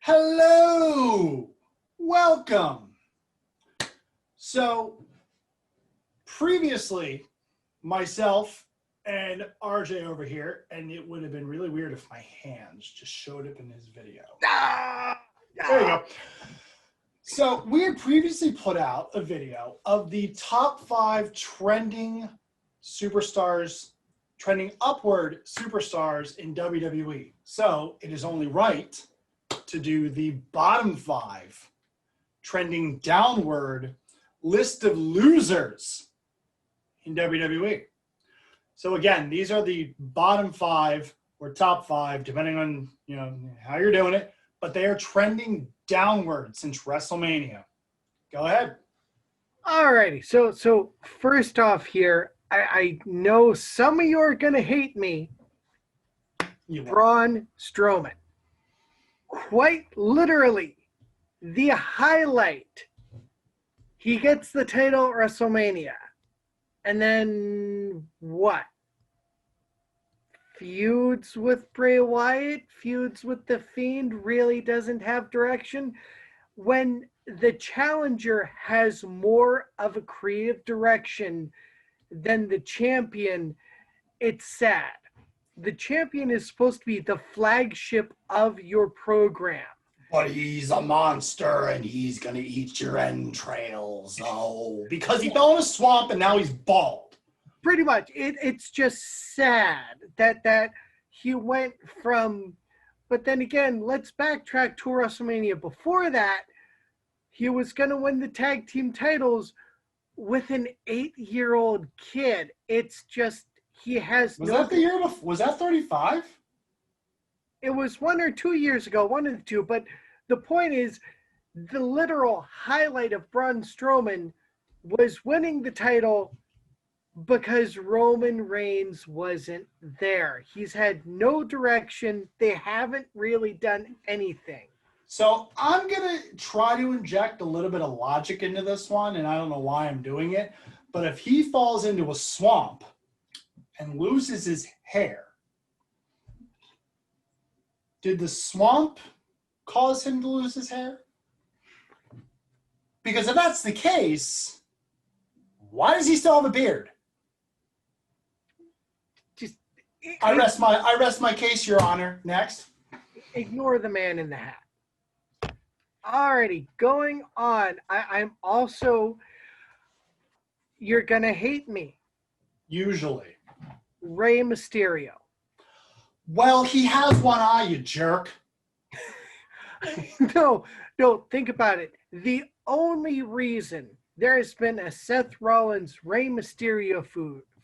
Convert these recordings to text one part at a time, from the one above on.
Hello, welcome. So previously, myself and RJ over here, and it would have been really weird if my hands just showed up in this video. There you go. So we had previously put out a video of the top 5 trending superstars, trending upward superstars in WWE. So it is only right to do the bottom 5 trending downward list of losers in WWE. So again, these are the bottom 5 or top 5, depending on how you're doing it, but they are trending downward since WrestleMania. Go ahead. Alrighty, so first off here, I know some of you are gonna hate me. Braun Strowman. Quite literally, the highlight. He gets the title at WrestleMania. And then what? Feuds with Bray Wyatt, feuds with The Fiend, really doesn't have direction. When the challenger has more of a creative direction than the champion, it's sad. The champion is supposed to be the flagship of your program. But he's a monster and he's going to eat your entrails. Oh, because he fell in a swamp and now he's bald. Pretty much. It's just sad that he went from... But then again, let's backtrack to WrestleMania. Before that, he was going to win the tag team titles with an 8-year-old kid. It's just... He has Was that the year before? Was that 35? It was 1 or 2 years ago, one of the two. But the point is, the literal highlight of Braun Strowman was winning the title because Roman Reigns wasn't there. He's had no direction. They haven't really done anything. So I'm going to try to inject a little bit of logic into this one, and I don't know why I'm doing it. But if he falls into a swamp and loses his hair, did the swamp cause him to lose his hair? Because if that's the case, why does he still have a beard? I rest my case, Your Honor. Next. Ignore the man in the hat. Alrighty, going on. I'm also... You're gonna hate me. Usually. Rey Mysterio. Well, he has one eye, you jerk. No, think about it. The only reason there has been a Seth Rollins-Rey Mysterio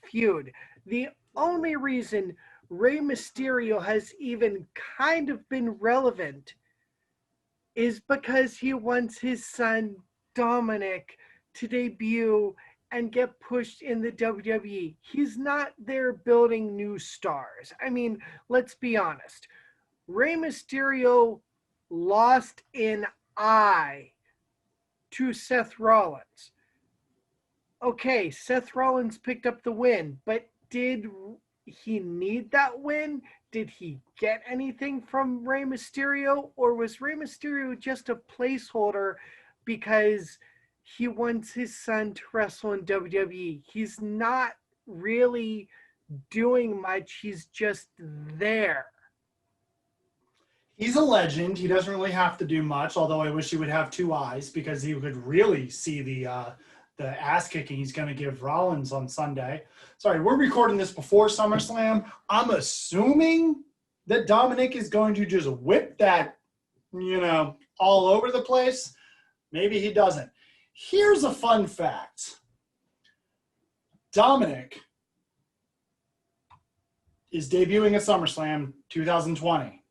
feud, the only reason Rey Mysterio has even kind of been relevant is because he wants his son, Dominic, to debut and get pushed in the WWE. He's not there building new stars. I mean, let's be honest. Rey Mysterio lost an eye to Seth Rollins. Okay, Seth Rollins picked up the win, but did he need that win? Did he get anything from Rey Mysterio? Or was Rey Mysterio just a placeholder because he wants his son to wrestle in WWE? He's not really doing much. He's just there. He's a legend. He doesn't really have to do much, although I wish he would have 2 eyes because he could really see the ass kicking he's going to give Rollins on Sunday. Sorry, we're recording this before SummerSlam. I'm assuming that Dominic is going to just whip that, all over the place. Maybe he doesn't. Here's a fun fact. Dominic is debuting at SummerSlam 2020.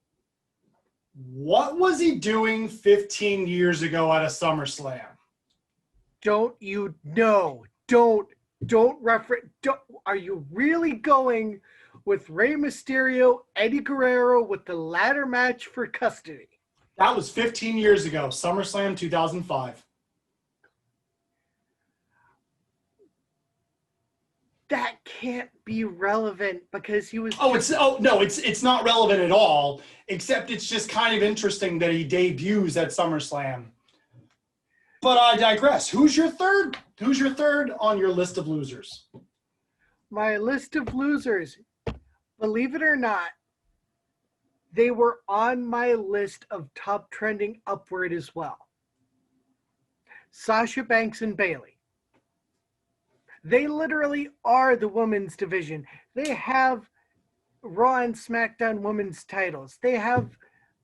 What was he doing 15 years ago at a SummerSlam? Don't you know? Don't reference. Are you really going with Rey Mysterio, Eddie Guerrero with the ladder match for custody? That was 15 years ago, SummerSlam 2005. that can't be relevant because he was. It's not relevant at all. Except it's just kind of interesting that he debuts at SummerSlam. But I digress. Who's your third? Who's your third on your list of losers? My list of losers, believe it or not, they were on my list of top trending upward as well. Sasha Banks and Bayley. They literally are the women's division. They have Raw and SmackDown women's titles. They have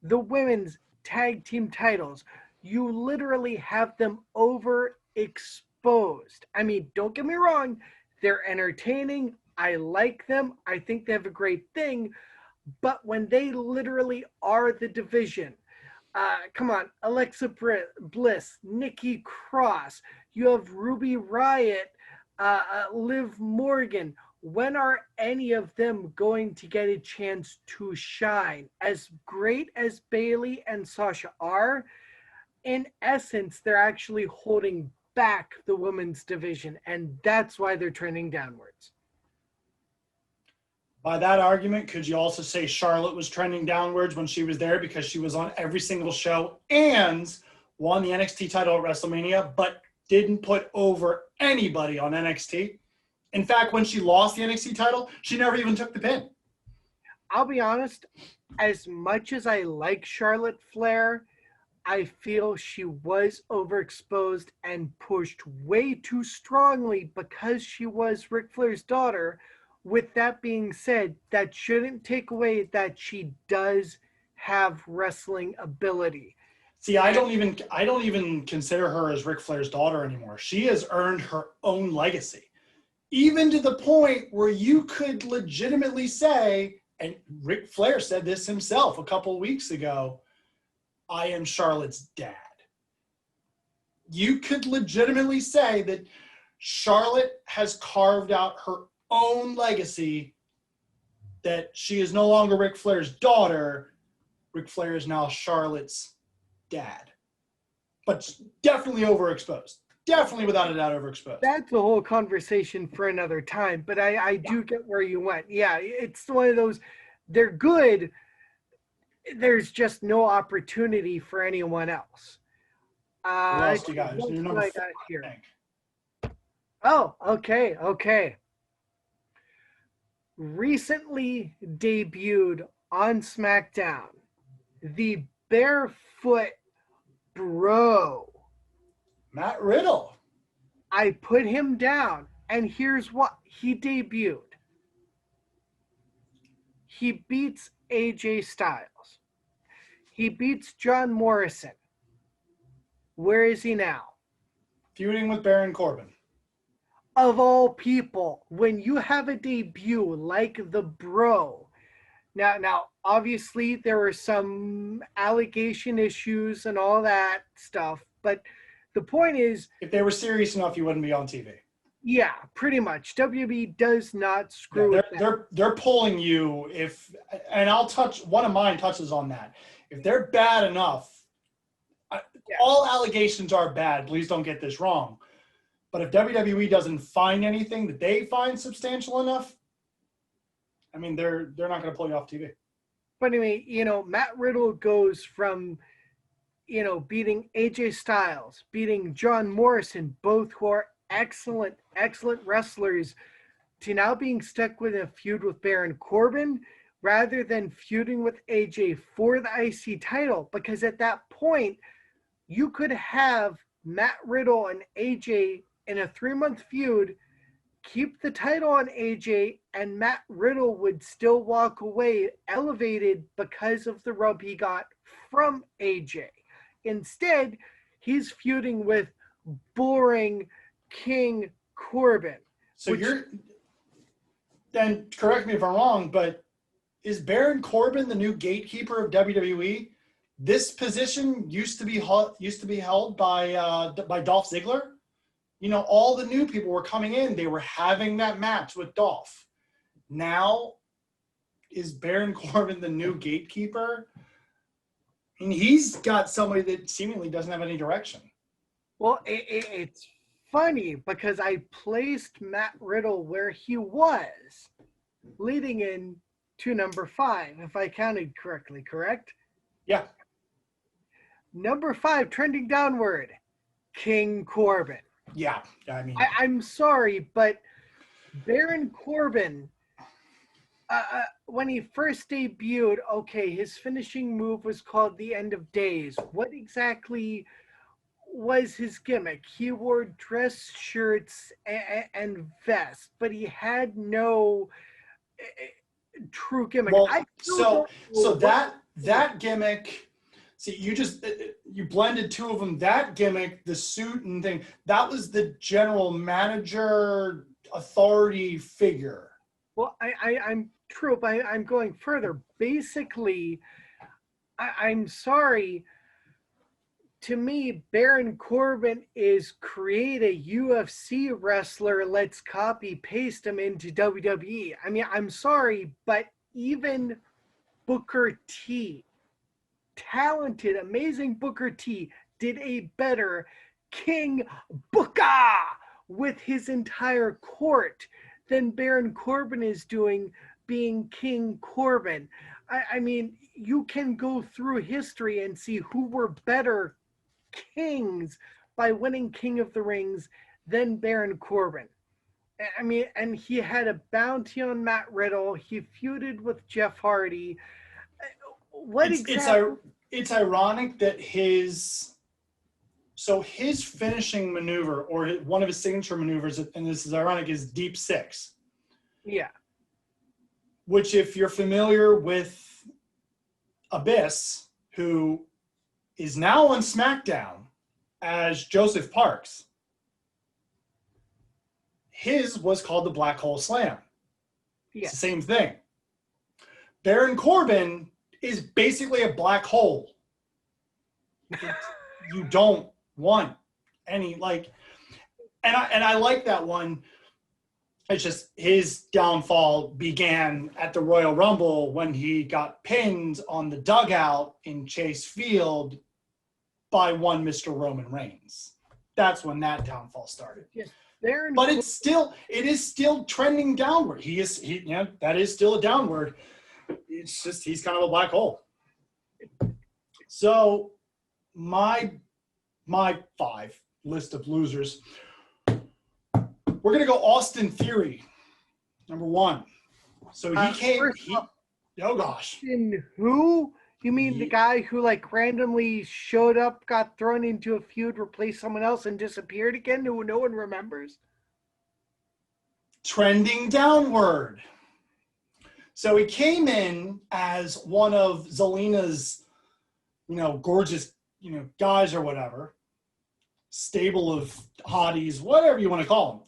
the women's tag team titles. You literally have them overexposed. I mean, don't get me wrong. They're entertaining. I like them. I think they have a great thing. But when they literally are the division, come on, Alexa Bliss, Nikki Cross, you have Ruby Riott, Liv Morgan. When are any of them going to get a chance to shine? As great as Bayley and Sasha are, in essence, they're actually holding back the women's division, and that's why they're trending downwards. By that argument, could you also say Charlotte was trending downwards when she was there because she was on every single show and won the NXT title at WrestleMania, but didn't put over anybody on NXT? In fact, when she lost the NXT title, she never even took the pin. I'll be honest, as much as I like Charlotte Flair, I feel she was overexposed and pushed way too strongly because she was Ric Flair's daughter. With that being said, that shouldn't take away that she does have wrestling ability. See, I don't even consider her as Ric Flair's daughter anymore. She has earned her own legacy, even to the point where you could legitimately say, and Ric Flair said this himself a couple of weeks ago, I am Charlotte's dad. You could legitimately say that Charlotte has carved out her own legacy, that she is no longer Ric Flair's daughter. Ric Flair is now Charlotte's dad. But definitely overexposed. Definitely, without a doubt, overexposed. That's a whole conversation for another time, but I do get where you went. Yeah, it's one of those, they're good. There's just no opportunity for anyone else. Who else do you got? What Your do number I four, got here? I think. Oh, okay. Recently debuted on SmackDown, the Barefoot Bro. Matt Riddle. I put him down, and here's what he debuted. He beats AJ Styles. He beats John Morrison. Where is he now? Feuding with Baron Corbin. Of all people, when you have a debut like the Bro, now obviously there were some allegation issues and all that stuff, but the point is, if they were serious enough, you wouldn't be on TV. Yeah, pretty much. WWE does not screw. Yeah, they're pulling you and I'll touch one of mine touches on that. If they're bad enough, all allegations are bad. Please don't get this wrong. But if WWE doesn't find anything that they find substantial enough, I mean, they're not going to pull you off TV. But anyway, Matt Riddle goes from, beating AJ Styles, beating John Morrison, both who are excellent wrestlers, to now being stuck with a feud with Baron Corbin rather than feuding with AJ for the IC title. Because at that point, you could have Matt Riddle and AJ in a 3-month feud, keep the title on AJ, and Matt Riddle would still walk away elevated because of the rub he got from AJ. Instead, he's feuding with boring King Corbin. So then correct me if I'm wrong, but is Baron Corbin the new gatekeeper of WWE? This position used to be held by Dolph Ziggler. All the new people were coming in. They were having that match with Dolph. Now, is Baron Corbin the new gatekeeper? And he's got somebody that seemingly doesn't have any direction. Well, it's funny because I placed Matt Riddle where he was, leading in to number 5, if I counted correctly, correct? Yeah. Number 5, trending downward, King Corbin. Yeah. I mean, I'm sorry, but Baron Corbin, when he first debuted, okay, his finishing move was called the End of Days. What exactly was his gimmick? He wore dress shirts and vests, but he had no true gimmick. well, so that gimmick. See, you blended two of them. That gimmick, the suit and thing, that was the general manager authority figure. Well, I'm true, but I'm going further. Basically, I'm sorry. To me, Baron Corbin is create a UFC wrestler, let's copy paste him into WWE. I mean, I'm sorry, but even Booker T, talented, amazing Booker T, did a better King Booker with his entire court than Baron Corbin is doing being King Corbin. I mean, you can go through history and see who were better kings by winning King of the Rings than Baron Corbin. I mean, and he had a bounty on Matt Riddle. He feuded with Jeff Hardy. It's ironic that his finishing maneuver, or one of his signature maneuvers, and this is ironic, is Deep Six. Yeah. Which, if you're familiar with Abyss, who is now on SmackDown as Joseph Parks, his was called the Black Hole Slam. Yeah. It's the same thing. Baron Corbin is basically a black hole. You don't want any, and I like that one. It's just his downfall began at the Royal Rumble when he got pinned on the dugout in Chase Field by one Mr. Roman Reigns. That's when that downfall started. Yeah. But it is still trending downward. That is still a downward. It's just he's kind of a black hole. So my 5 list of losers. We're gonna go Austin Theory, number 1. So he came. Oh gosh. Who? You mean the guy who randomly showed up, got thrown into a feud, replaced someone else, and disappeared again, who no one remembers? Trending downward. So he came in as one of Zelina's, gorgeous, guys or whatever, stable of hotties, whatever you want to call them.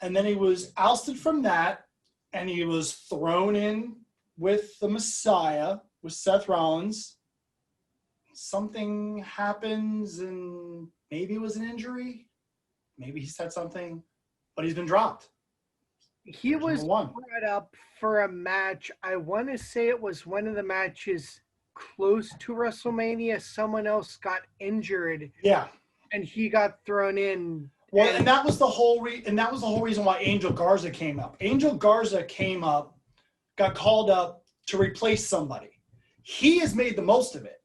And then he was ousted from that, and he was thrown in with the Messiah, with Seth Rollins. Something happens, and maybe it was an injury. Maybe he said something, but he's been dropped. He was brought up for a match. I want to say it was one of the matches close to WrestleMania. Someone else got injured. Yeah. And he got thrown in. Well, and that was the whole reason why Angel Garza came up. Angel Garza came up, got called up to replace somebody. He has made the most of it.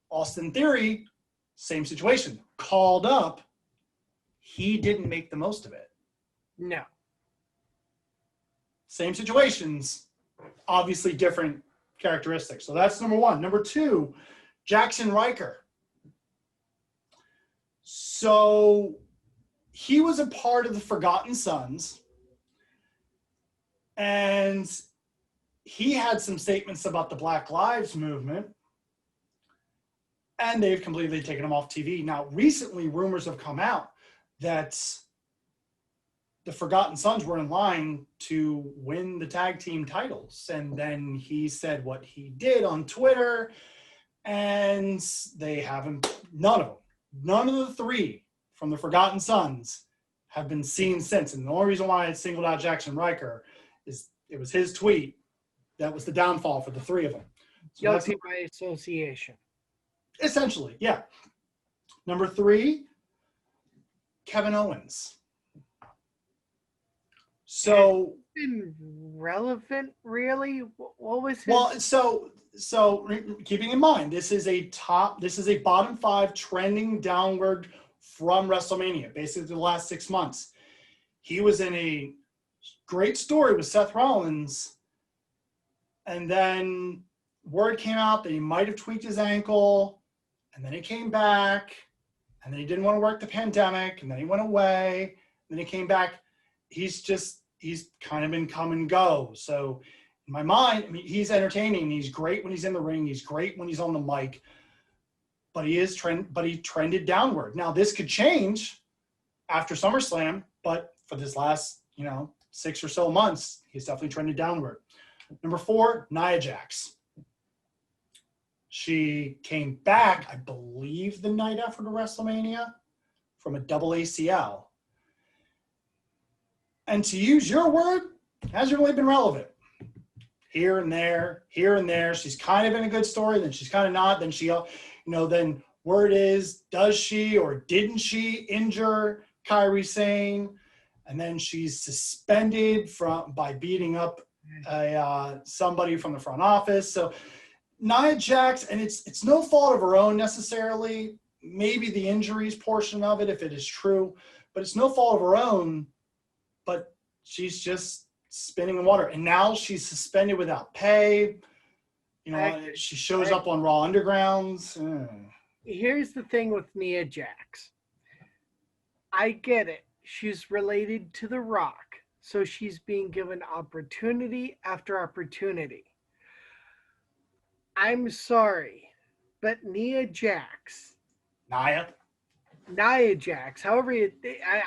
Austin Theory, same situation. Called up, he didn't make the most of it. No. Same situations, obviously different characteristics. So that's number 1. Number 2, Jackson Riker. So he was a part of the Forgotten Sons, and he had some statements about the Black Lives Movement, and they've completely taken him off TV. Now, recently, rumors have come out that the Forgotten Sons were in line to win the tag team titles, and then he said what he did on Twitter, and they haven't, none of the 3 from the Forgotten Sons have been seen since. And the only reason why I singled out Jackson Riker is it was his tweet that was the downfall for the 3 of them. So guilty by association. Essentially, yeah. Number 3, Kevin Owens. So been relevant, really? What was his? Well, so keeping in mind, this is a bottom 5 trending downward from WrestleMania, basically the last 6 months. He was in a great story with Seth Rollins, and then word came out that he might have tweaked his ankle, and then he came back, and then he didn't want to work the pandemic, and then he went away, and then he came back. He's kind of been come and go. So in my mind, I mean, he's entertaining. He's great when he's in the ring. He's great when he's on the mic. But he trended downward. Now this could change after SummerSlam, but for this last 6 or so months, he's definitely trended downward. Number 4, Nia Jax. She came back, I believe, the night after the WrestleMania from a double ACL. And to use your word, hasn't really been relevant. Here and there. She's kind of in a good story, then she's kind of not. Then then word is, does she or didn't she injure Kairi Sane? And then she's suspended by beating up somebody from the front office. So Nia Jax, and it's no fault of her own necessarily. Maybe the injuries portion of it, if it is true, but it's no fault of her own. But she's just spinning in water. And now she's suspended without pay. She shows up on Raw Undergrounds. Here's the thing with Nia Jax. I get it. She's related to The Rock. So she's being given opportunity after opportunity. I'm sorry, but Nia Jax, however,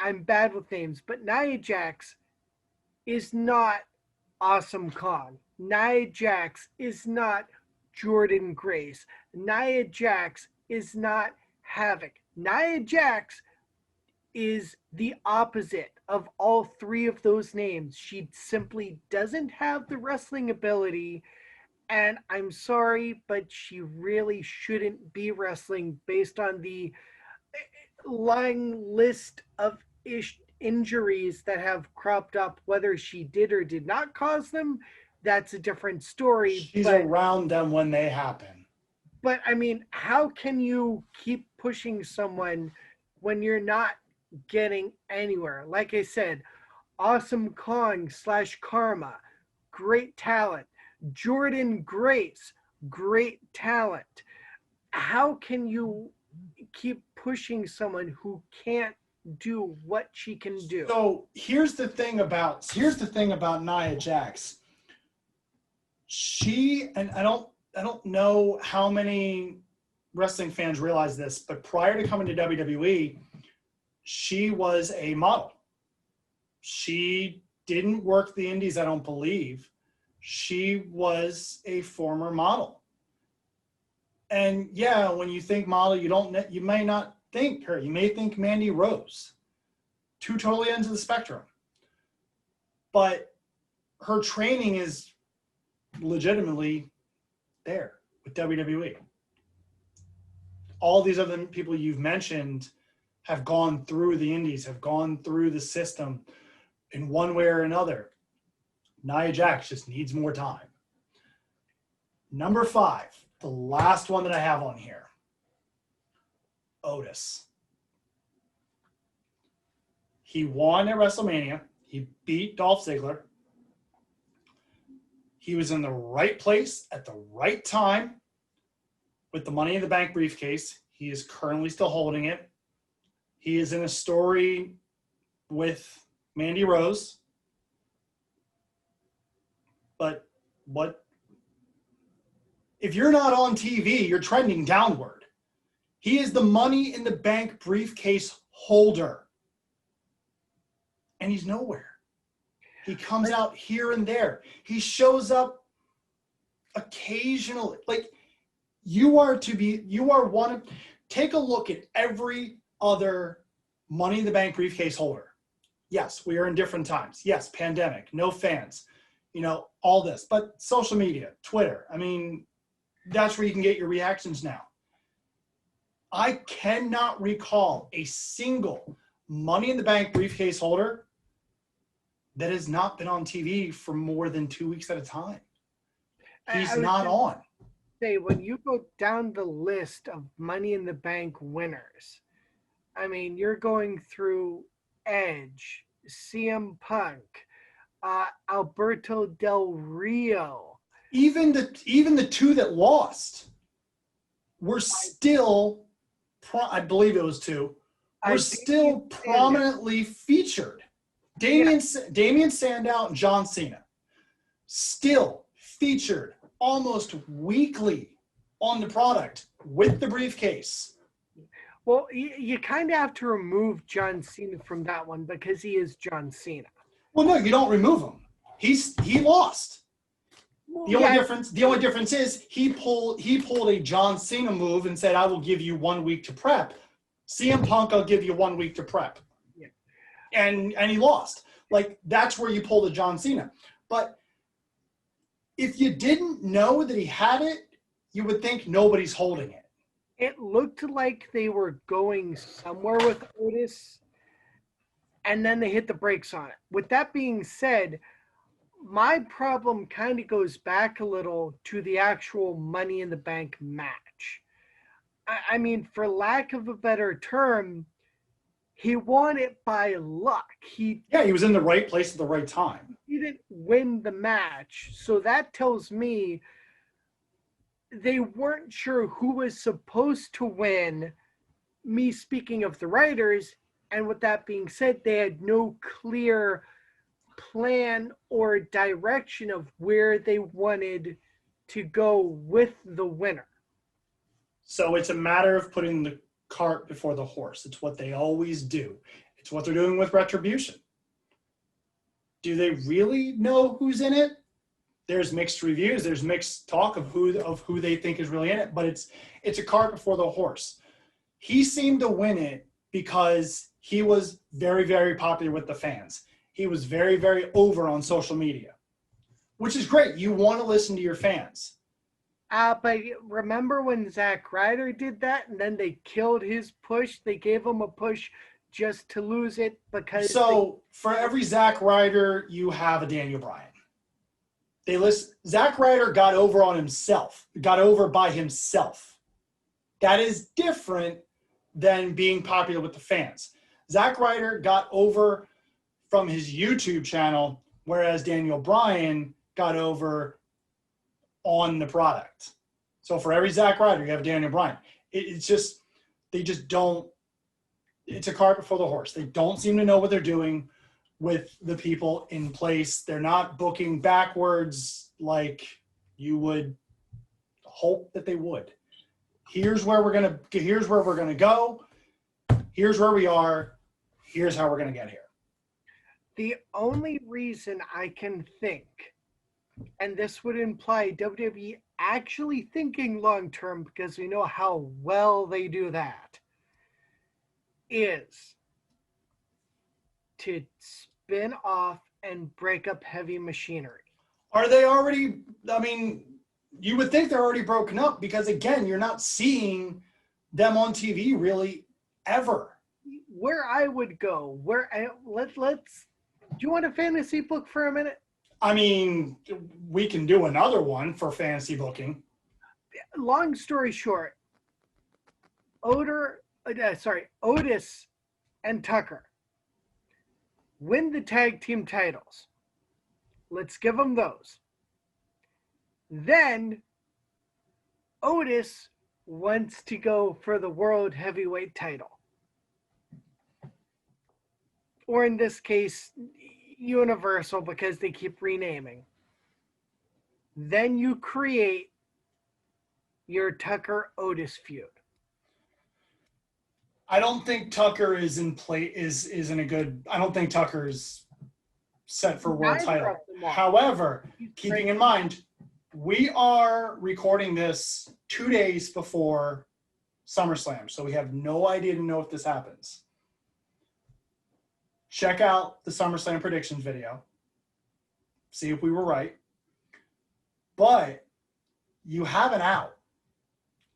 I'm bad with names, but Nia Jax is not Awesome Kong. Nia Jax is not Jordan Grace. Nia Jax is not Havoc. Nia Jax is the opposite of all 3 of those names. She simply doesn't have the wrestling ability, and I'm sorry, but she really shouldn't be wrestling based on the long list of injuries that have cropped up. Whether she did or did not cause them, that's a different story. She's around them when they happen. But I mean, how can you keep pushing someone when you're not getting anywhere? Like I said, Awesome Kong / Karma, great talent. Jordan Grace, great talent. How can you keep pushing someone who can't do what she can do? So here's the thing about Nia Jax. And I don't know how many wrestling fans realize this, but prior to coming to WWE, she was a model. She didn't work the indies, I don't believe. She was a former model. And yeah, when you think model, you may not think her. You may think Mandy Rose. 2 totally ends of the spectrum. But her training is legitimately there with WWE. All these other people you've mentioned have gone through the indies, have gone through the system in one way or another. Nia Jax just needs more time. Number 5, the last one that I have on here, Otis. He won at WrestleMania. He beat Dolph Ziggler. He was in the right place at the right time with the Money in the Bank briefcase. He is currently still holding it. He is in a story with Mandy Rose. But if you're not on TV, you're trending downward. He is the Money in the Bank briefcase holder. And he's nowhere. He comes out here and there. He shows up occasionally. Like, take a look at every other Money in the Bank briefcase holder. Yes, we are in different times. Yes, pandemic, no fans, all this. But social media, Twitter, I mean, that's where you can get your reactions now. I cannot recall a single Money in the Bank briefcase holder that has not been on TV for more than 2 weeks at a time. He's not on. Say, when you go down the list of Money in the Bank winners, I mean, you're going through Edge, CM Punk, Alberto Del Rio. Even the two that lost were still, I believe it was two, were still prominently featured. Damian Sandow and John Cena still featured almost weekly on the product with the briefcase. Well, you kind of have to remove John Cena from that one because he is John Cena. Well, no, you don't remove him. He lost. The only difference is he pulled a John Cena move and said, "I will give you 1 week to prep." CM Punk, I'll give you 1 week to prep. Yeah. And he lost. Like, that's where you pull the John Cena. But if you didn't know that he had it, you would think nobody's holding it. It looked like they were going somewhere with Otis, and then they hit the brakes on it. With that being said, my problem kind of goes back a little to the actual Money in the Bank match. I mean, for lack of a better term, he won it by luck. He was in the right place at the right time. He didn't win the match. So that tells me they weren't sure who was supposed to win, me speaking of the writers. And with that being said, they had no clear plan or direction of where they wanted to go with the winner. So it's a matter of putting the cart before the horse. It's what they always do. It's what they're doing with Retribution. Do they really know who's in it? There's mixed reviews. There's mixed talk of who they think is really in it, but it's a cart before the horse. He seemed to win it because he was very, very popular with the fans. He was very, very over on social media, which is great. You want to listen to your fans. But remember when Zack Ryder did that and then they killed his push? They gave him a push just to lose it because... So for every Zack Ryder, you have a Daniel Bryan. Zack Ryder got over on himself, got over by himself. That is different than being popular with the fans. Zack Ryder got over from his YouTube channel, whereas Daniel Bryan got over on the product. So for every Zack Ryder, you have Daniel Bryan. They just don't, it's a cart before the horse. They don't seem to know what they're doing with the people in place. They're not booking backwards like you would hope that they would. Here's where we're gonna go. Here's where we are. Here's how we're gonna get here. The only reason I can think, and this would imply WWE actually thinking long term because we know how well they do that, is to spin off and break up Heavy Machinery. Are they already? I mean, you would think they're already broken up because, again, you're not seeing them on TV really ever. Where I would go, let's. Do you want a fantasy book for a minute? I mean, we can do another one for fantasy booking. Long story short, Otis and Tucker win the tag team titles. Let's give them those. Then Otis wants to go for the World Heavyweight title. Or in this case, Universal, because they keep renaming. Then you create your Tucker Otis feud. I don't think Tucker is in play. Is in a good. I don't think Tucker's set for world title. However, keeping in mind, we are recording this 2 days before SummerSlam, so we have no idea to know if this happens. Check out the SummerSlam predictions video. See if we were right. But you have an out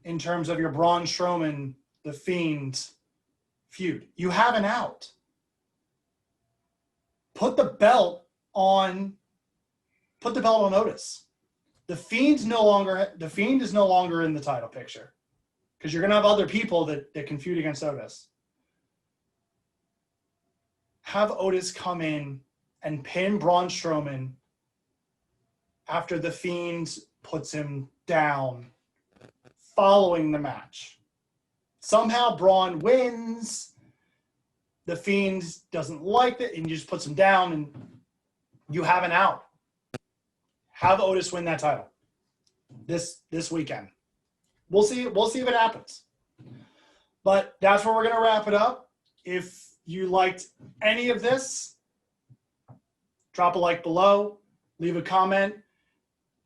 in terms of your Braun Strowman, The Fiend feud. You have an out. put the belt on Otis. The Fiend is no longer in the title picture because you're gonna have other people that can feud against Otis. Have Otis come in and pin Braun Strowman after the Fiend puts him down following the match. Somehow Braun wins. The Fiend doesn't like it and just puts him down, and you have an out. Have Otis win that title this weekend. We'll see if it happens. But that's where we're going to wrap it up. If you liked any of this, drop a like below, leave a comment.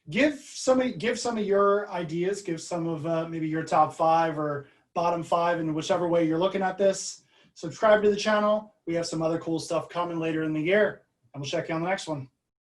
Give some of your ideas. Give some of maybe your top 5 or bottom 5 in whichever way you're looking at this. Subscribe to the channel. We have some other cool stuff coming later in the year, and we'll check you on the next one.